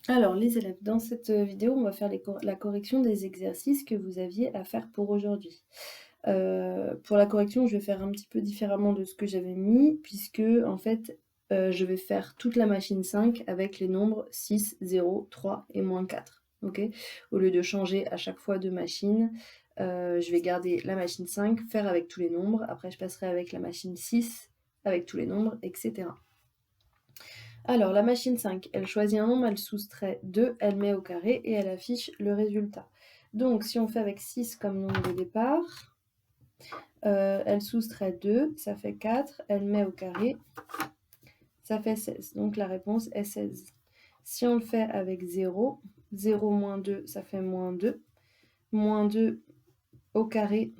Alors les élèves, dans cette vidéo, on va faire la correction des exercices que vous aviez à faire pour aujourd'hui. Pour la correction, je vais faire un petit peu différemment de ce que j'avais mis puisque en fait, je vais faire toute la machine 5 avec les nombres 6, 0, 3 et -4. OK? Au lieu de changer à chaque fois de machine, je vais garder la machine 5, faire avec tous les nombres. Après, je passerai avec la machine 6, avec tous les nombres, et cetera. Alors, la machine 5, elle choisit un nombre, elle soustrait 2, elle met au carré et elle affiche le résultat. Donc, si on fait avec 6 comme nombre de départ, elle soustrait 2, ça fait 4, elle met au carré, ça fait 16. Donc, la réponse est 16. Si on le fait avec 0, 0 moins 2, ça fait moins 2. Moins 2 au carré,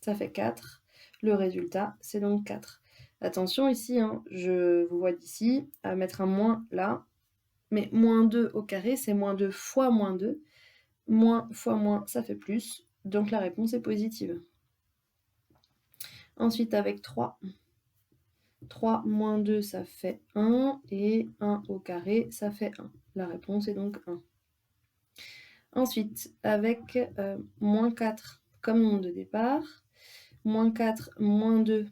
ça fait 4. Le résultat, c'est donc 4. Attention ici, hein, je vous vois d'ici, à mettre un moins là. Mais moins 2 au carré, c'est moins 2 fois moins 2. Moins fois moins, ça fait plus. Donc la réponse est positive. Ensuite, avec 3. 3 moins 2, ça fait 1. Et 1 au carré, ça fait 1. La réponse est donc 1. Ensuite, avec moins 4 comme nombre de départ. Moins 4, moins 2,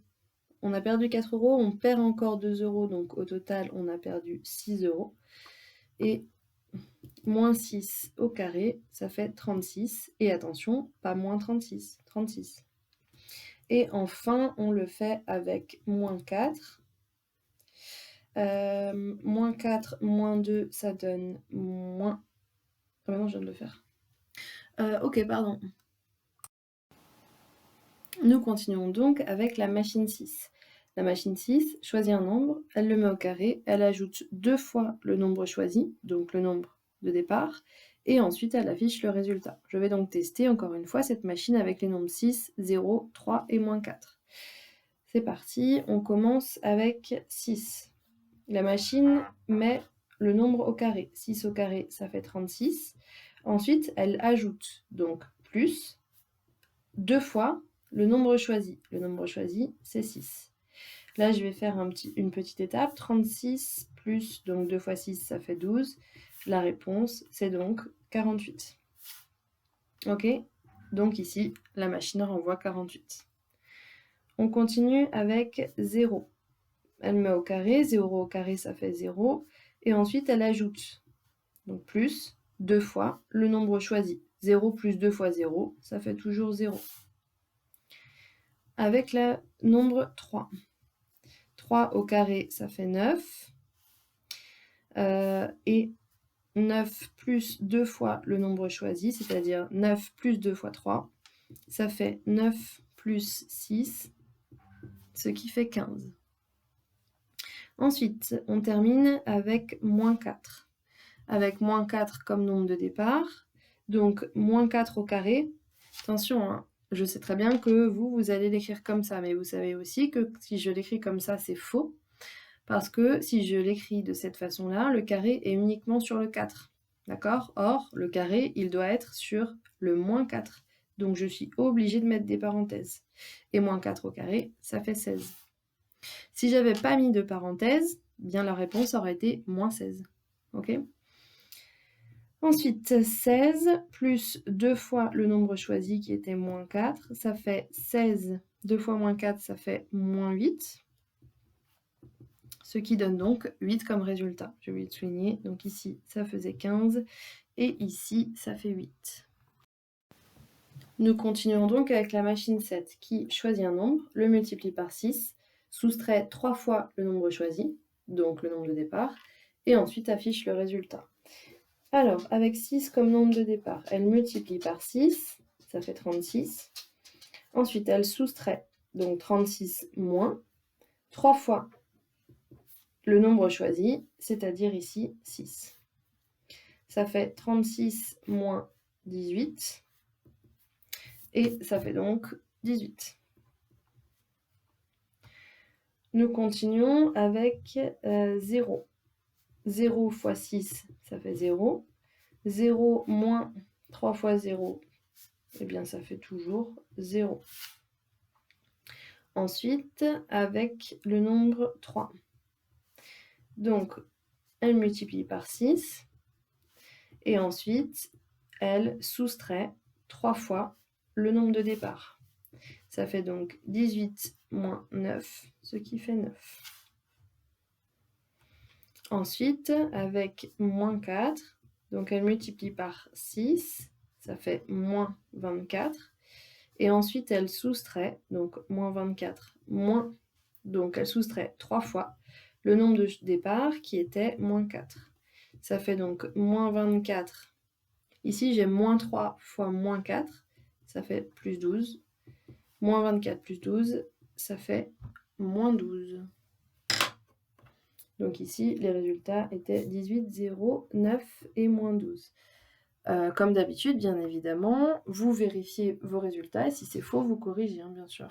on a perdu 4 euros. On perd encore 2 euros. Donc au total, on a perdu 6 euros. Et moins 6 au carré, ça fait 36. Et attention, pas moins 36, 36. Et enfin, on le fait avec moins 4. Moins 4, moins 2, ça donne moins... Ah bah non, je viens de le faire. Ok, pardon. Nous continuons donc avec la machine 6. La machine 6 choisit un nombre, elle le met au carré, elle ajoute 2 fois le nombre choisi, donc le nombre de départ, et ensuite elle affiche le résultat. Je vais donc tester encore une fois cette machine avec les nombres 6, 0, 3 et moins 4. C'est parti, on commence avec 6. La machine met le nombre au carré. 6 au carré, ça fait 36. Ensuite, elle ajoute donc plus 2 fois le nombre choisi. Le nombre choisi, c'est 6. Là, je vais faire une petite étape. 36 plus, donc 2 fois 6, ça fait 12. La réponse, c'est donc 48. Ok? Donc ici, la machine renvoie 48. On continue avec 0. Elle met au carré. 0 au carré, ça fait 0. Et ensuite, elle ajoute, donc plus, 2 fois le nombre choisi. 0 plus 2 fois 0, ça fait toujours 0. Avec le nombre 3. 3 au carré, ça fait 9. Et 9 plus 2 fois le nombre choisi, c'est-à-dire 9 plus 2 fois 3, ça fait 9 plus 6, ce qui fait 15. Ensuite, on termine avec moins 4. Avec moins 4 comme nombre de départ. Donc, moins 4 au carré. Attention, hein, je sais très bien que vous allez l'écrire comme ça, mais vous savez aussi que si je l'écris comme ça, c'est faux. Parce que si je l'écris de cette façon-là, le carré est uniquement sur le 4. D'accord? Or, le carré, il doit être sur le moins 4. Donc, je suis obligée de mettre des parenthèses. Et moins 4 au carré, ça fait 16. Si j'avais pas mis de parenthèses, bien la réponse aurait été moins 16. Ok? Ensuite, 16 plus 2 fois le nombre choisi qui était moins 4, ça fait 16. 2 fois moins 4, ça fait moins 8. Ce qui donne donc 8 comme résultat. Je vais le souligner. Donc ici, ça faisait 15 et ici, ça fait 8. Nous continuons donc avec la machine 7 qui choisit un nombre, le multiplie par 6, soustrait 3 fois le nombre choisi, donc le nombre de départ, et ensuite affiche le résultat. Alors, avec 6 comme nombre de départ, elle multiplie par 6, ça fait 36. Ensuite, elle soustrait, donc 36 moins, 3 fois le nombre choisi, c'est-à-dire ici 6. Ça fait 36 moins 18, et ça fait donc 18. Nous continuons avec 0. 0 fois 6, ça fait 0. 0 moins 3 fois 0, eh bien ça fait toujours 0. Ensuite, avec le nombre 3. Donc, elle multiplie par 6. Et ensuite, elle soustrait 3 fois le nombre de départ. Ça fait donc 18 moins 9, ce qui fait 9. Ensuite, avec moins 4, donc elle multiplie par 6, ça fait moins 24. Et ensuite, elle soustrait, donc moins 24, moins, donc elle soustrait 3 fois le nombre de départ qui était moins 4. Ça fait donc moins 24. Ici, j'ai moins 3 fois moins 4, ça fait plus 12. Moins 24 plus 12, ça fait moins 12. Donc ici, les résultats étaient 18, 0, 9 et moins 12. Comme d'habitude, bien évidemment, vous vérifiez vos résultats et si c'est faux, vous corrigez, bien sûr.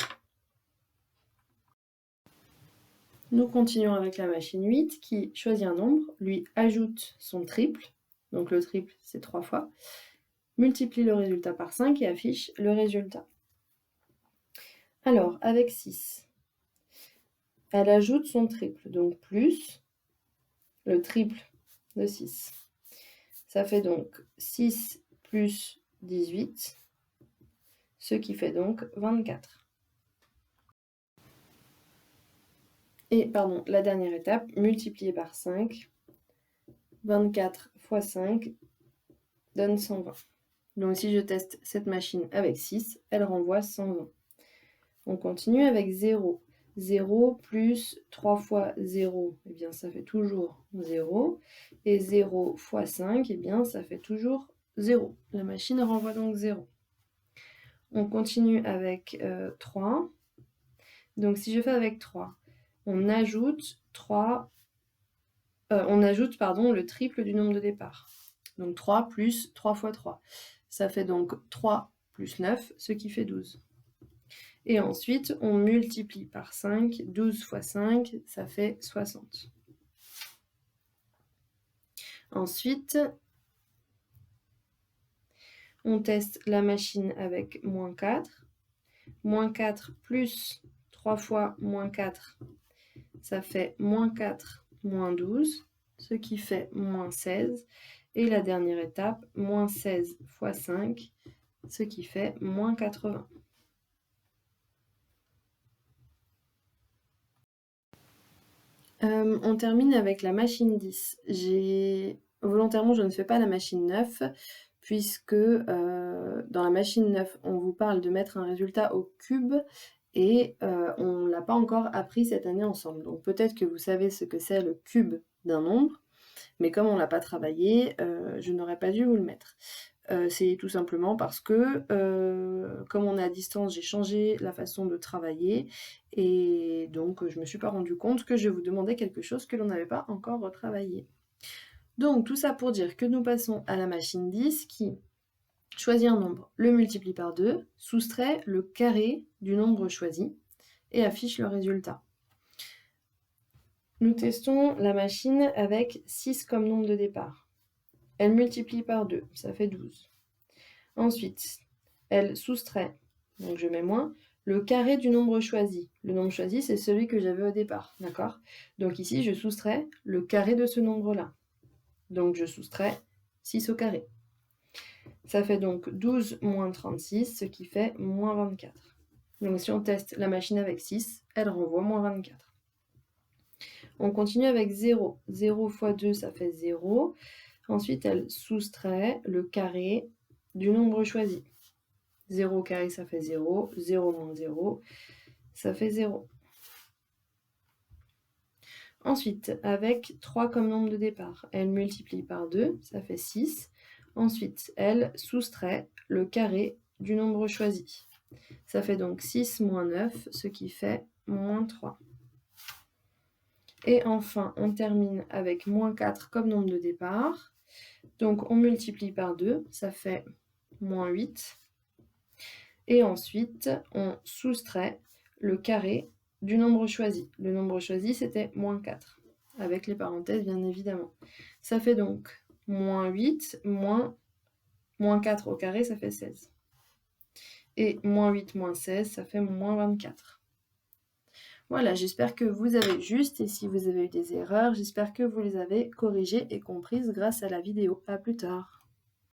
Nous continuons avec la machine 8 qui choisit un nombre, lui ajoute son triple, donc le triple c'est 3 fois, multiplie le résultat par 5 et affiche le résultat. Alors, avec 6, elle ajoute son triple, donc plus le triple de 6. Ça fait donc 6 plus 18, ce qui fait donc 24. Et pardon, la dernière étape, multiplier par 5. 24 fois 5 donne 120. Donc si je teste cette machine avec 6, elle renvoie 120. On continue avec 0. 0 plus 3 fois 0, eh bien ça fait toujours 0. Et 0 fois 5, eh bien ça fait toujours 0. La machine renvoie donc 0. On continue avec 3. Donc si je fais avec 3, on ajoute le triple du nombre de départ. Donc 3 plus 3 fois 3. Ça fait donc 3 plus 9, ce qui fait 12. Et ensuite, on multiplie par 5. 12 fois 5, ça fait 60. Ensuite, on teste la machine avec moins 4. Moins 4 plus 3 fois moins 4, ça fait moins 4, moins 12, ce qui fait moins 16. Et la dernière étape, moins 16 fois 5, ce qui fait moins 80. On termine avec la machine 10. Volontairement, je ne fais pas la machine 9, puisque dans la machine 9, on vous parle de mettre un résultat au cube, et on ne l'a pas encore appris cette année ensemble. Donc peut-être que vous savez ce que c'est le cube d'un nombre, mais comme on ne l'a pas travaillé, je n'aurais pas dû vous le mettre. C'est tout simplement parce que, comme on est à distance, j'ai changé la façon de travailler et donc je ne me suis pas rendu compte que je vous demandais quelque chose que l'on n'avait pas encore retravaillé. Donc tout ça pour dire que nous passons à la machine 10 qui choisit un nombre, le multiplie par 2, soustrait le carré du nombre choisi et affiche le résultat. Nous testons la machine avec 6 comme nombre de départ. Elle multiplie par 2, ça fait 12. Ensuite, elle soustrait, donc je mets moins, le carré du nombre choisi. Le nombre choisi, c'est celui que j'avais au départ, d'accord? Donc ici, je soustrais le carré de ce nombre-là. Donc je soustrais 6 au carré. Ça fait donc 12 moins 36, ce qui fait moins 24. Donc si on teste la machine avec 6, elle renvoie moins 24. On continue avec 0. 0 fois 2, ça fait 0. Ensuite, elle soustrait le carré du nombre choisi. 0 carré, ça fait 0. 0 moins 0, ça fait 0. Ensuite, avec 3 comme nombre de départ, elle multiplie par 2, ça fait 6. Ensuite, elle soustrait le carré du nombre choisi. Ça fait donc 6 moins 9, ce qui fait moins 3. Et enfin, on termine avec moins 4 comme nombre de départ. Donc, on multiplie par 2, ça fait moins 8. Et ensuite, on soustrait le carré du nombre choisi. Le nombre choisi, c'était moins 4, avec les parenthèses, bien évidemment. Ça fait donc moins 8, moins 4 au carré, ça fait 16. Et moins 8, moins 16, ça fait moins 24. Voilà, j'espère que vous avez juste, et si vous avez eu des erreurs, j'espère que vous les avez corrigées et comprises grâce à la vidéo. À plus tard.